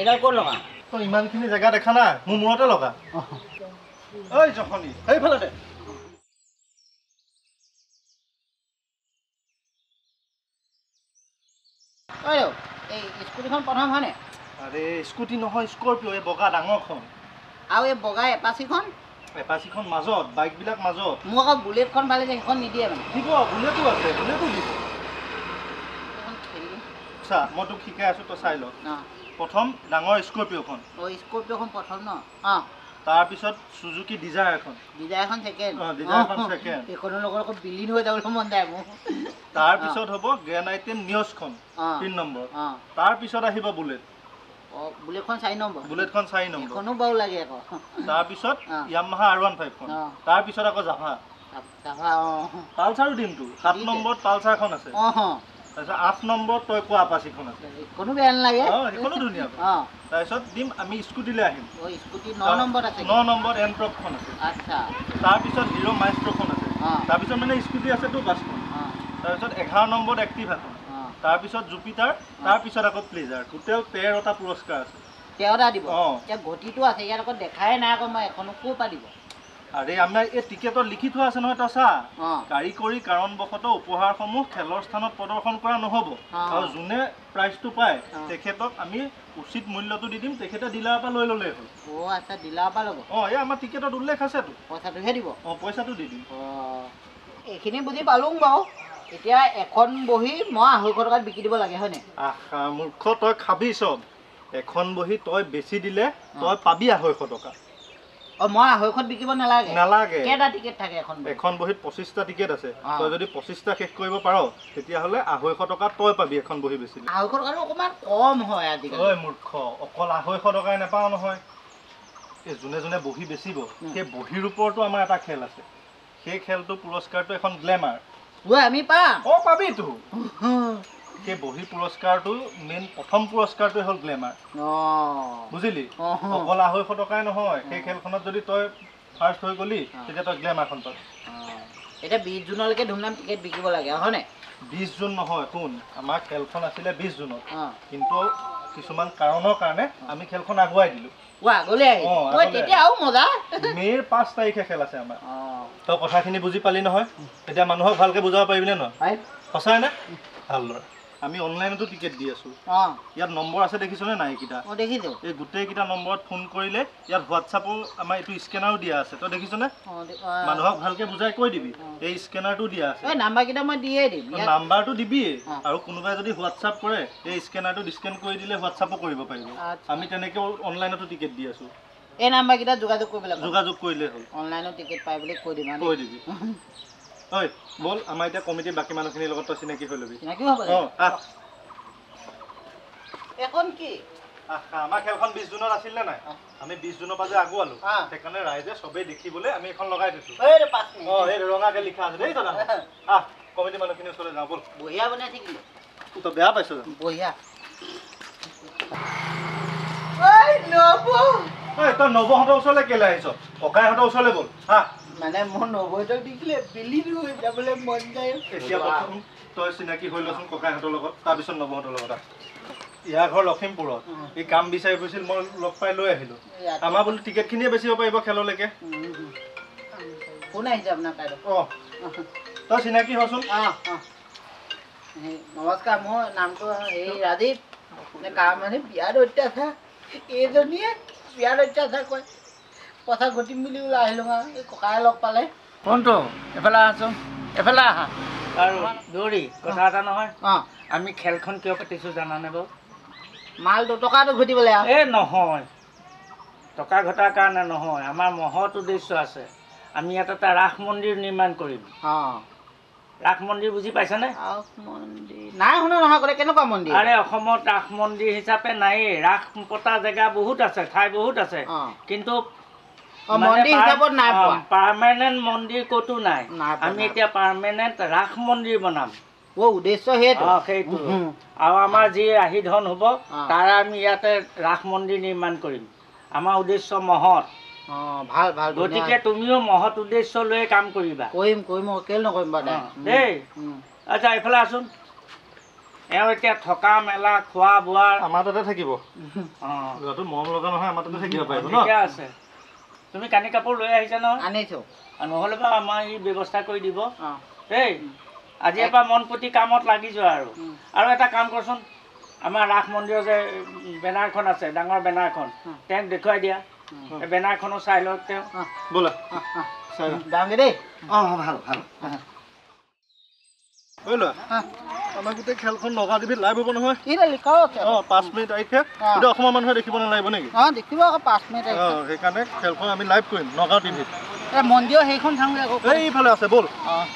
এডাল ক'ত লগা তই ইমানখিনি জেগা দেখা নাই মোৰ মূৰতে লগা ঐ জখনি সেইফালে দে ঐ এই স্কুটিখন প্ৰথম হয়নে আৰে স্কুটি নহয় স্কৰপিঅ' এই বগা ডাঙৰখন আৰু এই বগা এপাচিখন এপাচিখন মাজত বাইকবিলাক মাজত মোক আকৌ বুলেটখন পালে যে সেইখন নিদিয়ে মানে দিব বুলেটো আছে বুলেটো দিব চা মই তোক শিকাই আছোঁ তই চাই ল প্ৰথম ডাঙৰ স্কৰপিঅ'খন স্কৰপিঅ'খন প্ৰথম ন তাৰপিছত চুজুকি ডিজায়াৰখন ছেকেণ্ড ডিজায়াৰখন ছেকেণ্ড এইখনৰ লগত আকৌ বিলীন হৈ যাবলৈ মন যায় মোৰ তাৰপিছত হ'ব গ্ৰেণ্ড আইটেম নিয়ছখন 3 নম্বৰ তাৰপিছত আহিব বুলেট বুলেটখন 4 নম্বৰ বুলেটখন 4 নম্বৰ এখনো বাৰু লাগে আকৌ তাৰপিছত ইয়ামাহা R15খন তাৰপিছত আকৌ জাভা পালচাৰো দিমতো 7 নম্বৰত পালচাৰখন আছে তাৰপিছত 8 নম্বৰত তই কোৱা আপাচিখন আছে কোনো বেয়া নালাগে সেইখনো ধুনীয়া তাৰপিছত দিম আমি স্কুটিলৈ আহিম স্কুটি 9 নম্বৰত আছে 9 নম্বৰত এনট্ৰপখন আছে আচ্ছা তাৰপিছত হিৰ' মাইষ্ট্ৰখন আছে তাৰপিছত মানে স্কুটি আছেতো বাছখন তাৰপিছত 11 নম্বৰত এক্টিভাখন তাৰপিছত জুপিটাৰ তাৰপিছত আকৌ প্লেজাৰ টোটেল 13টা পুৰস্কাৰ আছে 13টা দিব এতিয়া গতিটো আছে ইয়াত আকৌ দেখাই নাই আকৌ মই এখনো ক'ৰ পৰা দিব আৰে আমাৰ এই টিকেটত লিখি থোৱা আছে নহয় তই চা কাৰিকৰী কাৰণবশতঃ উপহাৰসমূহ খেলৰ স্থানত প্ৰদৰ্শন কৰা নহ'ব আৰু যোনে প্ৰাইজটো পায় তেখেতক আমি উচিত মূল্যটো দি দিম তেখেতে ডিলাৰৰ পৰা লৈ ল'লেই হ'ল আচ্ছা ডিলাৰৰ পৰা ল'ব এই আমাৰ টিকেটত উল্লেখ আছেতো পইচাটোহে দিব পইচাটো দি দিম এইখিনি বুজি পালোঁ বাৰু এতিয়া এখন বহি মই 250 টকাত বিকি দিব লাগে হয়নে আহা মূৰ্খ তই খাবি চব এখন বহি তই বেছি দিলে তই পাবি 250 টকা মই 250ত বিকিব নালাগে নালাগে কেইটা টিকেট থাকে এখন বহিত 25টা টিকেট আছে তই যদি 25টা শেষ কৰিব পাৰ তেতিয়াহ'লে 250 টকা তই পাবি এখন বহি বেছিলে 250 টকাটো অকণমান কম হয় আজিকালি ঐ মূৰ্খ অকল 250 টকাই নাপাওঁ নহয় এই যোনে যোনে বহি বেচিব সেই বহিৰ ওপৰতো আমাৰ এটা খেল আছে সেই খেলটো পুৰস্কাৰটো এখন গ্লেমাৰ আমি পাম পাবিতো সেই বহি পুৰস্কাৰটো মেইন প্ৰথম পুৰস্কাৰটোৱে হ'ল গ্লেমাৰ বুজিলি অকল 250 টকাই নহয় সেই খেলখনত যদি তই ফাৰ্ষ্ট হৈ গলি তেতিয়া তই গ্লেমাৰখন পাবি এতিয়া 20 জুনলৈকে ধুমধাম টিকেট বিকিব লাগে হয়নে 20 জুন নহয় শুন আমাৰ খেলখন আছিলে 20 জুনত কিন্তু কিছুমান কাৰণৰ কাৰণে আমি খেলখন আগুৱাই দিলোঁ মে'ৰ 5 তাৰিখে খেল আছে আমাৰ তই কথাখিনি বুজি পালি নহয় এতিয়া মানুহক ভালকৈ বুজাব পাৰিবিনে নহয় সঁচাই নে ভাল ল'ৰা আমি অনলাইনতো টিকেট দি আছোঁ ইয়াত নম্বৰ আছে দেখিছনে নাই এইকেইটা দেখিছোঁ এই গোটেইকেইটা নম্বৰত ফোন কৰিলে ইয়াত হোৱাটছআপো আমাৰ এইটো স্কেনাৰো দিয়া আছে তই দেখিছনে মানুহক ভালকৈ বুজাই কৈ দিবি এই স্কেনাৰটো দিয়া আছে নাম্বাৰকেইটা মই দিয়ে দিম নাম্বাৰটো দিবিয়ে আৰু কোনোবাই যদি হোৱাটছআপ কৰে এই স্কেনাৰটো স্কেন কৰি দিলে হোৱাটছআপো কৰিব পাৰিব আমি তেনেকৈ অনলাইনতো টিকেট দি আছোঁ এই নাম্বাৰকেইটা যোগাযোগ কৰিব লাগিব যোগাযোগ কৰিলে হ'ল অনলাইনত টিকেট পাই বুলি কৈ দিবি ঐ বল আমাৰ এতিয়া কমিটিৰ বাকী মানুহখিনিৰ লগত তই চিনাকি হৈ ল'বি এখন কি আমাৰ খেলখন 20 জুনত আছিল নে নাই আমি 20 জুনৰ পৰা যে আগুৱালো সেইকাৰণে ৰাইজে চবেই দেখিবলৈ আমি এখন লগাই দিছোঁ এই ৰঙাকে লিখা আছে দেই দাদা কমিটি মানুহখিনিৰ ওচৰলৈ যাওঁ বল বঢ়িয়া বনাই থাকিলে তই বেয়া পাইছ বঢ়িয়া তই নৱহঁতৰ ওচৰলৈ কেলে আহিছ ককাইহঁতৰ ওচৰলৈ গ'ল মানে মোৰ নৱহঁতক দেখিলে বিলীন হৈ যাবলৈ মন যায় এতিয়া প্ৰথম তই চিনাকি হৈ লচোন ককাইহঁতৰ লগত তাৰপিছত নৱহঁতৰ লগত ইয়াৰ ঘৰ লখিমপুৰত এই কাম বিচাৰি ফুৰিছিল মই লগ পাই লৈ আহিলোঁ আমাৰ বোলো টিকেটখিনিয়ে বেচিব পাৰিব খেললৈকে কোন আহিছে আপোনাৰ কাইলৈ তই চিনাকি হচোন নমস্কাৰ মোৰ নামটো এই ৰাজীৱ মানে বিয়াত অত্যাচাৰ এইজনীয়ে বিয়াত অত্যাচাৰ কৰে পইচা ঘটিম বুলি ওলাই আহিলোঁ এই ককাই লগ পালে কোনটো এফালে আহচোন এফালে আহা আৰু দৌৰি কথা এটা নহয় আমি খেলখন কিয় পাতিছোঁ জানানে বাৰু মাল টকাটো ঘটিবলৈ এই নহয় টকা ঘটাৰ কাৰণে নহয় আমাৰ মহৎ উদ্দেশ্য আছে আমি ইয়াত এটা ৰাস মন্দিৰ নিৰ্মাণ কৰিম ৰাস মন্দিৰ বুজি পাইছানে নাই শুনা নহয় ক'লে কেনেকুৱা মন্দিৰ আৰে অসমত ৰাস মন্দিৰ হিচাপে নায়েই ৰাস পতা জেগা বহুত আছে ঠাই বহুত আছে কিন্তু পাৰ্মানেণ্ট মন্দিৰ ক'তো নাই আমি এতিয়া পাৰ্মানেণ্ট ৰাস মন্দিৰ বনাম উদ্দেশ্য সেইটো আৰু আমাৰ যি ৰাহি ধন হ'ব তাৰে আমি ইয়াতে ৰাস মন্দিৰ নিৰ্মাণ কৰিম আমাৰ উদ্দেশ্য মহৎ ভাল ভাল গতিকে তুমিও মহৎ উদ্দেশ্য লৈ কাম কৰিবা কৰিম কেলে নকৰিম বাৰু দেই আচ্ছা এইফালে আছোন এওঁ এতিয়া থকা মেলা খোৱা বোৱা আমাৰ তাতে থাকিব অঁ ল'ৰাটো মৰম লগা নহয় আমাৰ তাতে থাকিব পাৰিব ন ঠিকে আছে তুমি কানি কাপোৰ লৈ আহিছা নহয় আনিছোঁ নহ'লে বাৰু আমাৰ এই ব্যৱস্থা কৰি দিব অঁ দেই আজিৰ পৰা মন পুতি কামত লাগি যোৱা আৰু এটা কাম কৰচোন আমাৰ ৰাস মন্দিৰৰ যে বেনাৰখন আছে ডাঙৰ বেনাৰখন তেওঁক দেখুৱাই দিয়া এই বেনাৰখনো চাই লওক তেওঁ ব'লা যাওঁগৈ দেই অঁ ভাল ভাল ঐ ল'ৰা আমাৰ গোটেই খেলখন নগা টিভিত লাইভ হ'ব নহয় কি লিখাও আছে অঁ 5 মিনিট তাৰিখে গোটেই অসমৰ মানুহে দেখিব নালাগিব নেকি অঁ দেখিব আকৌ 5 মিনিট অঁ সেইকাৰণে খেলখন আমি লাইভ কৰিম নগাঁও টিভিত মন্দিৰৰ সেইখন চাওঁগৈ আকৌ এইফালে আছে ব'ল অঁ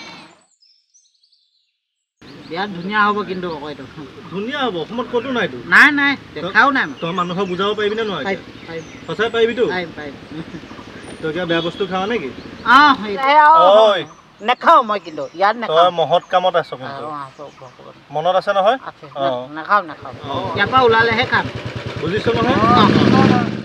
বিৰাট ধুনীয়া হ'ব কিন্তু আকৌ এইটো ধুনীয়া হ'ব অসমত ক'তো নাইতো নাই নাই দেখাও নাই তই মানুহক বুজাব পাৰিবি নে নোৱাৰিবি সঁচাই পাৰিবিতো তই কিবা বেয়া বস্তু খাৱ নেকি অঁ নেখাওঁ মই কিন্তু ইয়াত তই মহৎ কামত আছ কিন্তু মনত আছে নহয় নাখাওঁ নাখাওঁ ইয়াৰ পৰা ওলালেহে খাম বুজিছ নহয়